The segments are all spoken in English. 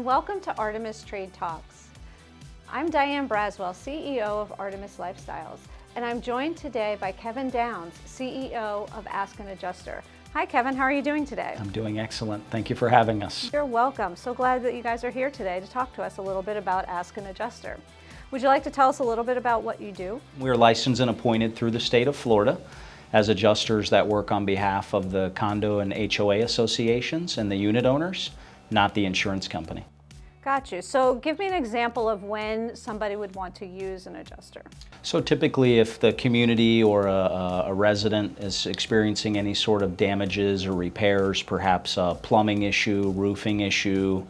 and welcome to Artemis Trade Talks. I'm Diane Braswell, CEO of Artemis Lifestyles, and I'm joined today by Kevin Downs, CEO of Ask an Adjuster. Hi Kevin, how are you doing today? I'm doing excellent. Thank you for having us. You're welcome. So glad that you guys are here today to talk to us a little bit about Ask an Adjuster. Would you like to tell us a little bit about what you do? We're licensed and appointed through the state of Florida as adjusters that work on behalf of the condo and HOA associations and the unit owners, not the insurance company. Got you. So give me an example of when somebody would want to use an adjuster. So typically if the community or a resident is experiencing any sort of damages or repairs, perhaps a plumbing issue, roofing issue,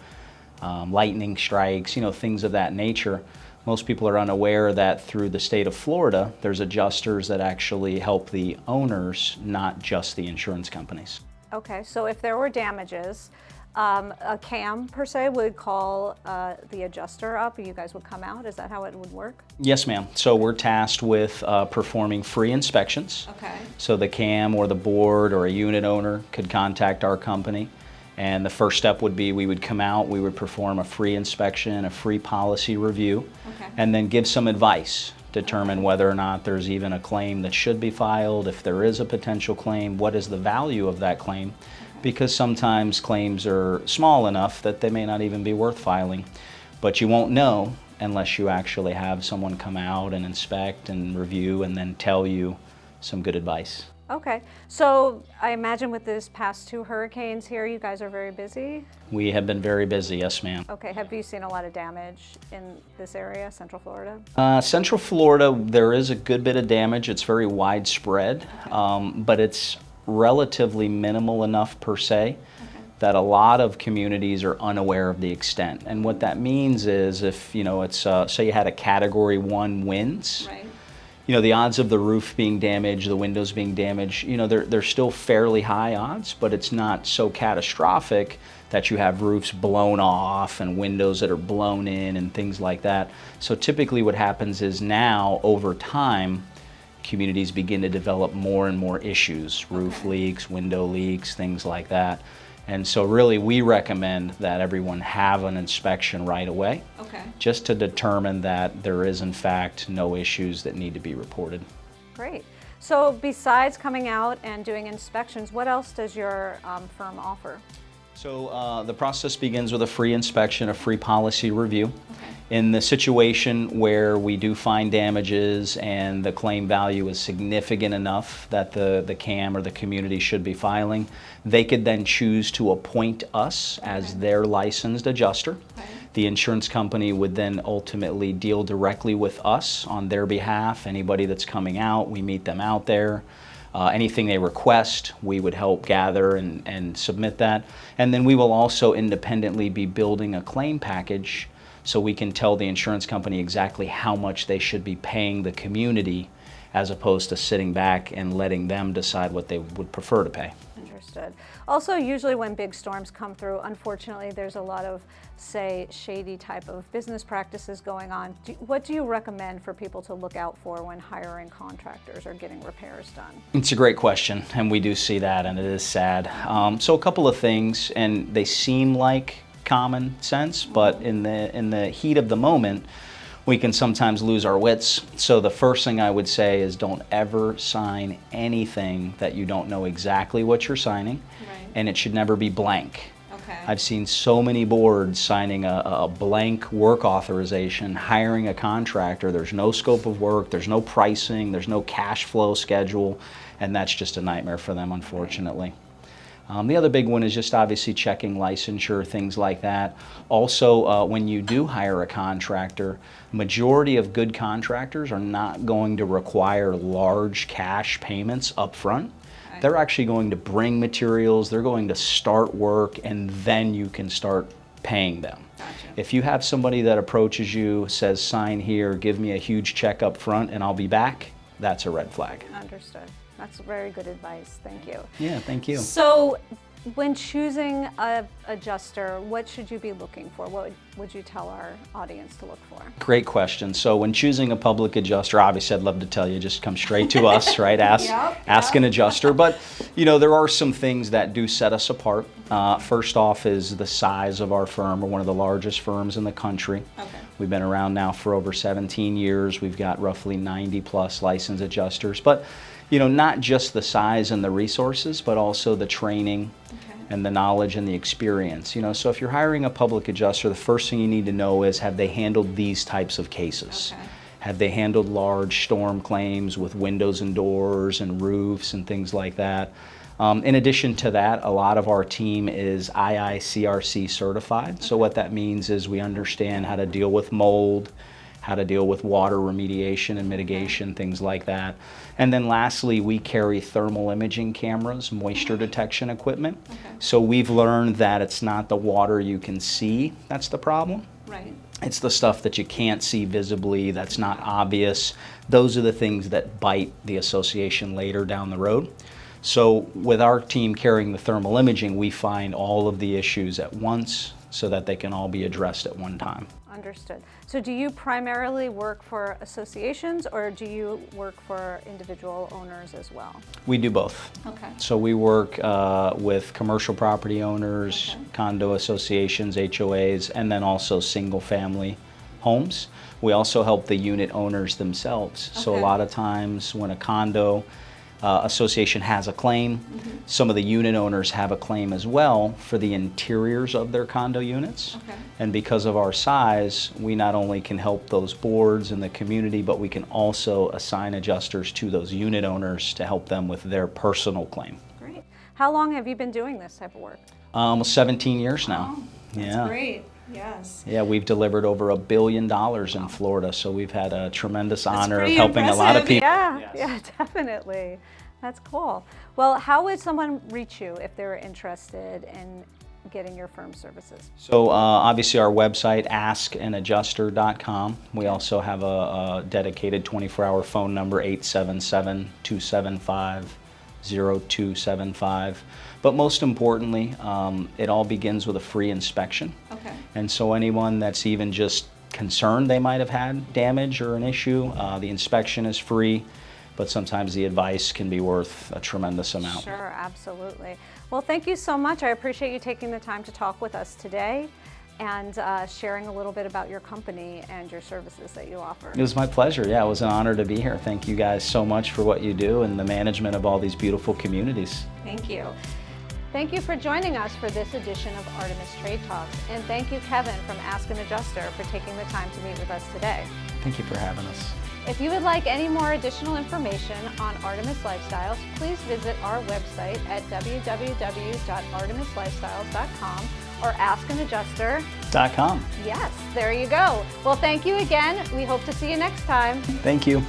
lightning strikes, things of that nature, most people are unaware that through the state of Florida, there's adjusters that actually help the owners, not just the insurance companies. Okay, so if there were damages, a CAM per se would call the adjuster up, you guys would come out. Is that how it would work? Yes, ma'am. So we're tasked with performing free inspections. Okay. So the CAM or the board or a unit owner could contact our company. And the first step would be we would come out, we would perform a free inspection, a free policy review, and then give some advice, determine whether or not there's even a claim that should be filed, if there is a potential claim, what is the value of that claim, because sometimes claims are small enough that they may not even be worth filing. But you won't know unless you actually have someone come out and inspect and review and then tell you some good advice. Okay, so I imagine with these past two hurricanes here, you guys are very busy? We have been very busy, yes ma'am. Okay, have you seen a lot of damage in this area, Central Florida? Central Florida, there is a good bit of damage. It's very widespread, but it's relatively minimal enough per se that a lot of communities are unaware of the extent. And what that means is if, it's, say you had a Category 1 winds, Right. The odds of the roof being damaged, the windows being damaged, they're still fairly high odds, but it's not so catastrophic that you have roofs blown off and windows that are blown in and things like that. So typically what happens is now, over time, communities begin to develop more and more issues, roof leaks, window leaks, things like that. And so really we recommend that everyone have an inspection right away, just to determine that there is in fact no issues that need to be reported. Great. So besides coming out and doing inspections, what else does your firm offer? So the process begins with a free inspection, a free policy review. In the situation where we do find damages and the claim value is significant enough that the CAM or the community should be filing, they could then choose to appoint us as their licensed adjuster. The insurance company would then ultimately deal directly with us on their behalf. Anybody that's coming out, we meet them out there. Anything they request, we would help gather and submit that. And then we will also independently be building a claim package so we can tell the insurance company exactly how much they should be paying the community as opposed to sitting back and letting them decide what they would prefer to pay. Understood. Also, usually when big storms come through, unfortunately, there's a lot of, say, shady type of business practices going on. What do you recommend for people to look out for when hiring contractors or getting repairs done? It's a great question, and we do see that, and it is sad. So a couple of things, and they seem like common sense, but in the heat of the moment, we can sometimes lose our wits. So the first thing I would say is don't ever sign anything that you don't know exactly what you're signing, and it should never be blank. I've seen so many boards signing a blank work authorization, hiring a contractor. There's no scope of work, there's no pricing, there's no cash flow schedule, and that's just a nightmare for them, unfortunately. The other big one is just obviously checking licensure, things like that. Also, when you do hire a contractor, majority of good contractors are not going to require large cash payments up front. They're actually going to bring materials, they're going to start work, and then you can start paying them. If you have somebody that approaches you, says sign here, give me a huge check up front and I'll be back, that's a red flag. Understood. That's very good advice. Thank you. Yeah, thank you. So When choosing a adjuster, what should you be looking for? What would you tell our audience to look for? Great question. So when choosing a public adjuster, obviously I'd love to tell you, just come straight to us, right? Ask an adjuster. But there are some things that do set us apart. First off is the size of our firm. We're one of the largest firms in the country. Okay. We've been around now for over 17 years. We've got roughly 90 plus licensed adjusters. But not just the size and the resources, but also the training and the knowledge and the experience. So if you're hiring a public adjuster, the first thing you need to know is, have they handled these types of cases? Okay. Have they handled large storm claims with windows and doors and roofs and things like that? In addition to that, a lot of our team is IICRC certified. So what that means is we understand how to deal with mold, how to deal with water remediation and mitigation, things like that. And then lastly, we carry thermal imaging cameras, moisture detection equipment. Okay. So we've learned that it's not the water you can see that's the problem. Right. It's the stuff that you can't see visibly, that's not obvious. Those are the things that bite the association later down the road. So with our team carrying the thermal imaging, we find all of the issues at once so that they can all be addressed at one time. Understood. So do you primarily work for associations, or do you work for individual owners as well? We do both. Okay. So we work with commercial property owners, condo associations, HOAs, and then also single family homes. We also help the unit owners themselves. So a lot of times when a condo association has a claim, some of the unit owners have a claim as well for the interiors of their condo units. Okay. And because of our size, we not only can help those boards and the community, but we can also assign adjusters to those unit owners to help them with their personal claim. Great. How long have you been doing this type of work? Almost 17 years now. Oh, that's great. Yes. Yeah, we've delivered over $1 billion in Florida, so we've had a tremendous honor of pretty helping a lot of people. Yeah, definitely. That's cool. Well, how would someone reach you if they're interested in getting your firm's services? So obviously our website, askanadjuster.com. We also have a dedicated 24-hour phone number, 877-275-0275. But most importantly, it all begins with a free inspection. Okay. And so anyone that's even just concerned they might have had damage or an issue, the inspection is free, but sometimes the advice can be worth a tremendous amount. Sure, absolutely. Well, thank you so much. I appreciate you taking the time to talk with us today and sharing a little bit about your company and your services that you offer. It was my pleasure. Yeah, it was an honor to be here. Thank you guys so much for what you do and the management of all these beautiful communities. Thank you. Thank you for joining us for this edition of Artemis Trade Talks. And thank you, Kevin from Ask an Adjuster, for taking the time to meet with us today. Thank you for having us. If you would like any more additional information on Artemis Lifestyles, please visit our website at www.artemislifestyles.com or askanadjuster.com. .com. Yes, there you go. Well, thank you again. We hope to see you next time. Thank you.